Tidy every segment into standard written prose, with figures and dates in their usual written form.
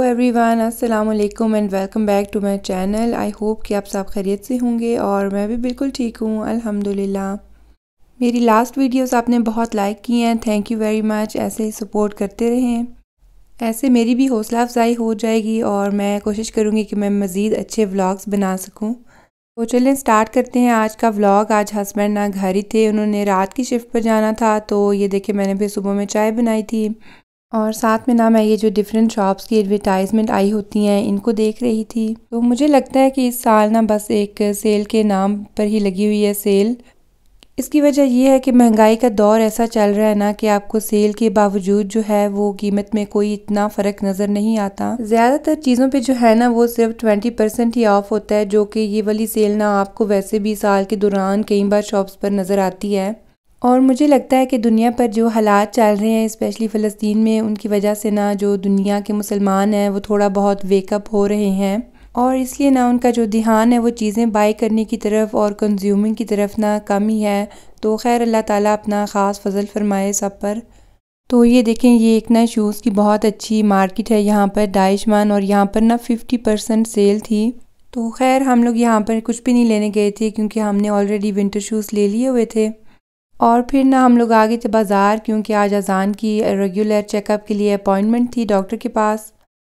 Everyone, अस्सलाम वालेकुम and welcome back to my channel. I hope कि आप सब खैरियत से होंगे और मैं भी बिल्कुल ठीक हूँ अल्हम्दुलिल्लाह। मेरी लास्ट वीडियोस आपने बहुत लाइक की हैं, थैंक यू वेरी मच। ऐसे ही सपोर्ट करते रहें, ऐसे मेरी भी हौसला अफजाई हो जाएगी और मैं कोशिश करूँगी कि मैं मज़ीद अच्छे व्लॉग्स बना सकूँ। तो चलें स्टार्ट करते हैं आज का व्लॉग। आज हस्बैंड ना घर ही थे, उन्होंने रात की शिफ्ट पर जाना था। तो ये देखिए मैंने फिर सुबह में चाय बनाई थी और साथ में ना मैं ये जो डिफरेंट शॉप्स की एडवर्टाइजमेंट आई होती हैं इनको देख रही थी। तो मुझे लगता है कि इस साल ना बस एक सेल के नाम पर ही लगी हुई है सेल। इसकी वजह यह है कि महंगाई का दौर ऐसा चल रहा है ना कि आपको सेल के बावजूद जो है वो कीमत में कोई इतना फ़र्क नज़र नहीं आता। ज़्यादातर चीज़ों पे जो है ना वो सिर्फ 20% ही ऑफ होता है, जो कि ये वाली सेल ना आपको वैसे भी साल के दौरान कई बार शॉप्स पर नज़र आती है। और मुझे लगता है कि दुनिया पर जो हालात चल रहे हैं स्पेशली फ़लस्तीन में, उनकी वजह से ना जो दुनिया के मुसलमान हैं वो थोड़ा बहुत वेकअप हो रहे हैं और इसलिए ना उनका जो ध्यान है वो चीज़ें बाई करने की तरफ और कंज्यूमिंग की तरफ ना कम ही है। तो खैर अल्लाह ताला अपना ख़ास फजल फरमाए सब पर। तो ये देखें, ये एक ना शूज़ की बहुत अच्छी मार्केट है यहाँ पर डाइशमान, और यहाँ पर ना 50% सेल थी। तो खैर हम लोग यहाँ पर कुछ भी नहीं लेने गए थे क्योंकि हमने ऑलरेडी विंटर शूज़ ले लिए हुए थे। और फिर ना हम लोग आ गए थे बाज़ार क्योंकि आज अजान की रेगुलर चेकअप के लिए अपॉइंटमेंट थी डॉक्टर के पास।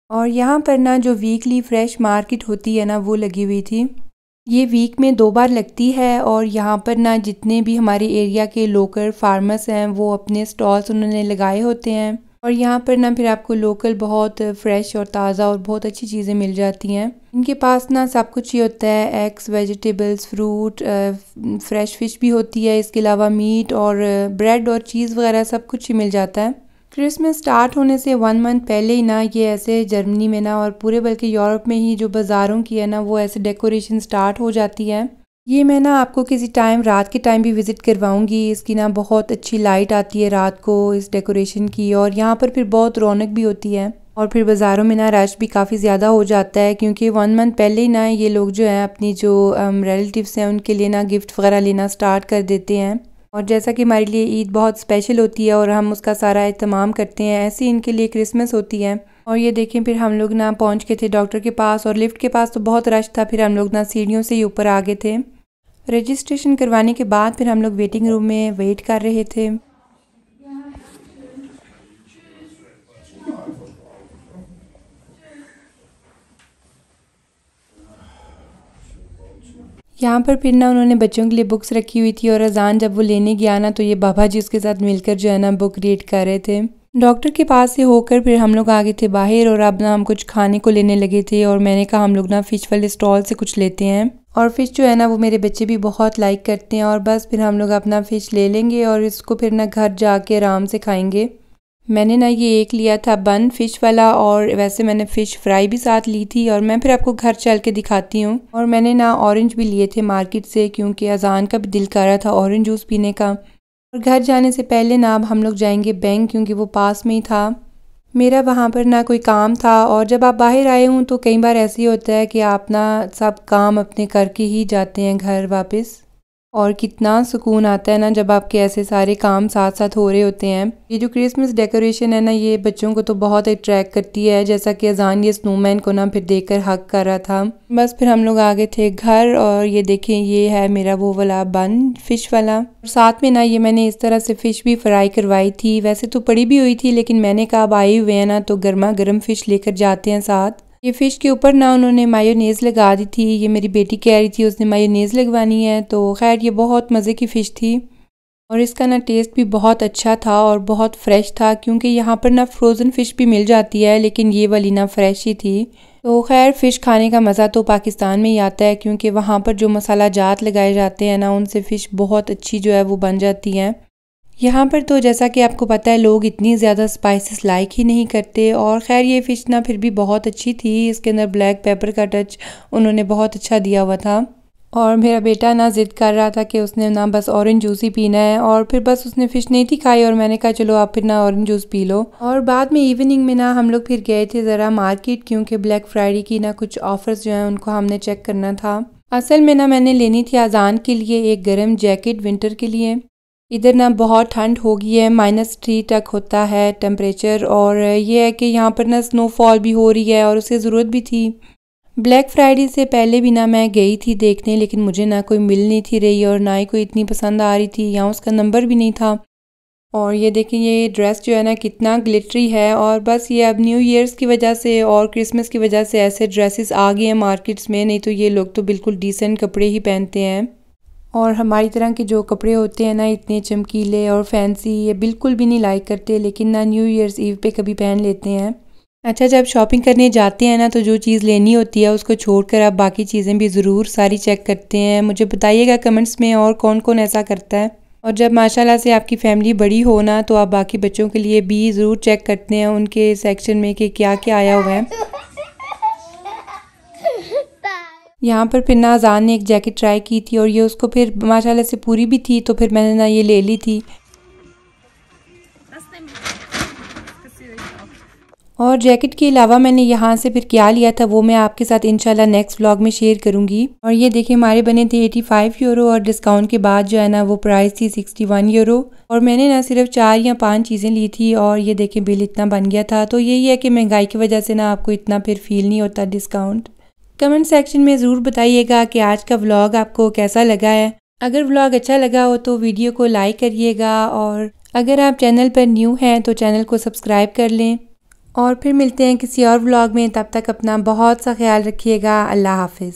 और यहाँ पर ना जो वीकली फ़्रेश मार्केट होती है ना वो लगी हुई थी। ये वीक में 2 बार लगती है और यहाँ पर ना जितने भी हमारे एरिया के लोकल फार्मर्स हैं वो अपने स्टॉल्स उन्होंने लगाए होते हैं और यहाँ पर ना फिर आपको लोकल बहुत फ़्रेश और ताज़ा और बहुत अच्छी चीज़ें मिल जाती हैं। इनके पास ना सब कुछ ही होता है, eggs, vegetables, fruit, fresh fish भी होती है, इसके अलावा मीट और ब्रेड और चीज़ वगैरह सब कुछ ही मिल जाता है। क्रिसमस स्टार्ट होने से 1 मंथ पहले ही ना ये ऐसे जर्मनी में ना और पूरे बल्कि यूरोप में ही जो बाज़ारों की है ना वो ऐसे डेकोरेशन स्टार्ट हो जाती है। ये मैं ना आपको किसी टाइम रात के टाइम भी विज़िट करवाऊंगी। इसकी ना बहुत अच्छी लाइट आती है रात को इस डेकोरेशन की, और यहाँ पर फिर बहुत रौनक भी होती है और फिर बाज़ारों में ना रश भी काफ़ी ज़्यादा हो जाता है क्योंकि 1 मंथ पहले ही ना ये लोग जो हैं अपनी जो रिलेटिव्स हैं उनके लिए ना गिफ्ट वगैरह लेना स्टार्ट कर देते हैं। और जैसा कि हमारे लिए ईद बहुत स्पेशल होती है और हम उसका सारा एहतमाम करते हैं, ऐसे ही इनके लिए क्रिसमस होती है। और ये देखें फिर हम लोग ना पहुँच गए थे डॉक्टर के पास, और लिफ्ट के पास तो बहुत रश था, फिर हम लोग ना सीढ़ियों से ही ऊपर आ गए थे। रजिस्ट्रेशन करवाने के बाद फिर हम लोग वेटिंग रूम में वेट कर रहे थे। यहाँ पर फिर ना उन्होंने बच्चों के लिए बुक्स रखी हुई थी और अजान जब वो लेने गया ना तो ये बाबा जी उसके साथ मिलकर जो है ना बुक रीड कर रहे थे। डॉक्टर के पास से होकर फिर हम लोग आ गए थे बाहर और अब ना हम कुछ खाने को लेने लगे थे और मैंने कहा हम लोग ना फ़िश वाले स्टॉल से कुछ लेते हैं। और फ़िश जो है ना वो मेरे बच्चे भी बहुत लाइक करते हैं और बस फिर हम लोग अपना फ़िश ले लेंगे और इसको फिर ना घर जाके आराम से खाएंगे। मैंने ना ये एक लिया था बन फ़िश वाला, और वैसे मैंने फ़िश फ्राई भी साथ ली थी और मैं फिर आपको घर चल के दिखाती हूँ। और मैंने ना ऑरेंज भी लिए थे मार्केट से क्योंकि अजान का भी दिल कर रहा था ऑरेंज जूस पीने का। और घर जाने से पहले ना अब हम लोग जाएंगे बैंक क्योंकि वो पास में ही था। मेरा वहाँ पर ना कोई काम था, और जब आप बाहर आए हों तो कई बार ऐसे ही होता है कि आप ना सब काम अपने करके ही जाते हैं घर वापस, और कितना सुकून आता है ना जब आपके ऐसे सारे काम साथ साथ हो रहे होते हैं। ये जो क्रिसमस डेकोरेशन है ना ये बच्चों को तो बहुत अट्रैक्ट करती है, जैसा कि अजान ये स्नोमैन को ना फिर देखकर हक कर रहा था। बस फिर हम लोग आ गए थे घर, और ये देखें ये है मेरा वो वाला बन फ़िश वाला। साथ में ना ये मैंने इस तरह से फ़िश भी फ्राई करवाई थी, वैसे तो पड़ी भी हुई थी लेकिन मैंने कहा अब आए हुए हैं ना तो गर्मा गर्म फ़िश लेकर जाते हैं साथ। ये फ़िश के ऊपर ना उन्होंने मायोनेज़ लगा दी थी, ये मेरी बेटी कह रही थी उसने मायोनेज़ लगवानी है। तो खैर ये बहुत मज़े की फ़िश थी और इसका ना टेस्ट भी बहुत अच्छा था और बहुत फ्रेश था क्योंकि यहाँ पर ना फ्रोज़न फ़िश भी मिल जाती है लेकिन ये वाली ना फ्रेश ही थी। तो खैर फ़िश खाने का मज़ा तो पाकिस्तान में ही आता है क्योंकि वहाँ पर जो मसाला जात लगाए जाते हैं ना उनसे फ़िश बहुत अच्छी जो है वो बन जाती हैं। यहाँ पर तो जैसा कि आपको पता है लोग इतनी ज़्यादा स्पाइसेस लाइक ही नहीं करते, और ख़ैर ये फ़िश ना फिर भी बहुत अच्छी थी, इसके अंदर ब्लैक पेपर का टच उन्होंने बहुत अच्छा दिया हुआ था। और मेरा बेटा ना ज़िद कर रहा था कि उसने ना बस ऑरेंज जूस ही पीना है, और फिर बस उसने फ़िश नहीं थी खाई और मैंने कहा चलो आप फिर ना ऑरेंज जूस पी लो। और बाद में इवनिंग में ना हम लोग फिर गए थे ज़रा मार्केट क्योंकि ब्लैक फ्राइडे की ना कुछ ऑफ़र्स जो हैं उनको हमने चेक करना था। असल में ना मैंने लेनी थी अजान के लिए एक गर्म जैकेट विंटर के लिए, इधर ना बहुत ठंड हो गई है, -3 तक होता है टेम्परेचर। और ये है कि यहाँ पर ना स्नोफॉल भी हो रही है और उसे ज़रूरत भी थी। ब्लैक फ्राइडे से पहले भी ना मैं गई थी देखने, लेकिन मुझे ना कोई मिल नहीं थी रही और ना ही कोई इतनी पसंद आ रही थी, यहाँ उसका नंबर भी नहीं था। और ये देखें, ये ड्रेस जो है ना कितना ग्लिटरी है। और बस ये अब न्यू ईयर्स की वजह से और क्रिसमस की वजह से ऐसे ड्रेसेस आ गए हैं मार्केट्स में, नहीं तो ये लोग तो बिल्कुल डिसेंट कपड़े ही पहनते हैं। और हमारी तरह के जो कपड़े होते हैं ना इतने चमकीले और फैंसी, ये बिल्कुल भी नहीं लाइक करते, लेकिन ना न्यू ईयर्स ईव पे कभी पहन लेते हैं। अच्छा, जब शॉपिंग करने जाते हैं ना तो जो चीज़ लेनी होती है उसको छोड़कर आप बाकी चीज़ें भी ज़रूर सारी चेक करते हैं। मुझे बताइएगा कमेंट्स में और कौन कौन ऐसा करता है। और जब माशाल्लाह से आपकी फ़ैमिली बड़ी हो ना तो आप बाकी बच्चों के लिए भी ज़रूर चेक करते हैं उनके सेक्शन में कि क्या क्या आया हुआ है। यहाँ पर फिर ना अज़ान ने एक जैकेट ट्राई की थी और ये उसको फिर माशाल्लाह से पूरी भी थी, तो फिर मैंने ना ये ले ली थी। और जैकेट के अलावा मैंने यहाँ से फिर क्या लिया था वो मैं आपके साथ इंशाल्लाह नेक्स्ट व्लॉग में शेयर करूँगी। और ये देखिए, हमारे बने थे 85 यूरो और डिस्काउंट के बाद जो है ना वो प्राइस थी 61 यूरो। और मैंने ना सिर्फ 4 या 5 चीज़ें ली थी और ये देखें बिल इतना बन गया था। तो यही है कि महंगाई की वजह से ना आपको इतना फिर फील नहीं होता डिस्काउंट। कमेंट सेक्शन में ज़रूर बताइएगा कि आज का व्लॉग आपको कैसा लगा है। अगर व्लॉग अच्छा लगा हो तो वीडियो को लाइक करिएगा और अगर आप चैनल पर न्यू हैं तो चैनल को सब्सक्राइब कर लें। और फिर मिलते हैं किसी और व्लॉग में, तब तक अपना बहुत सा ख्याल रखिएगा। अल्लाह हाफिज़।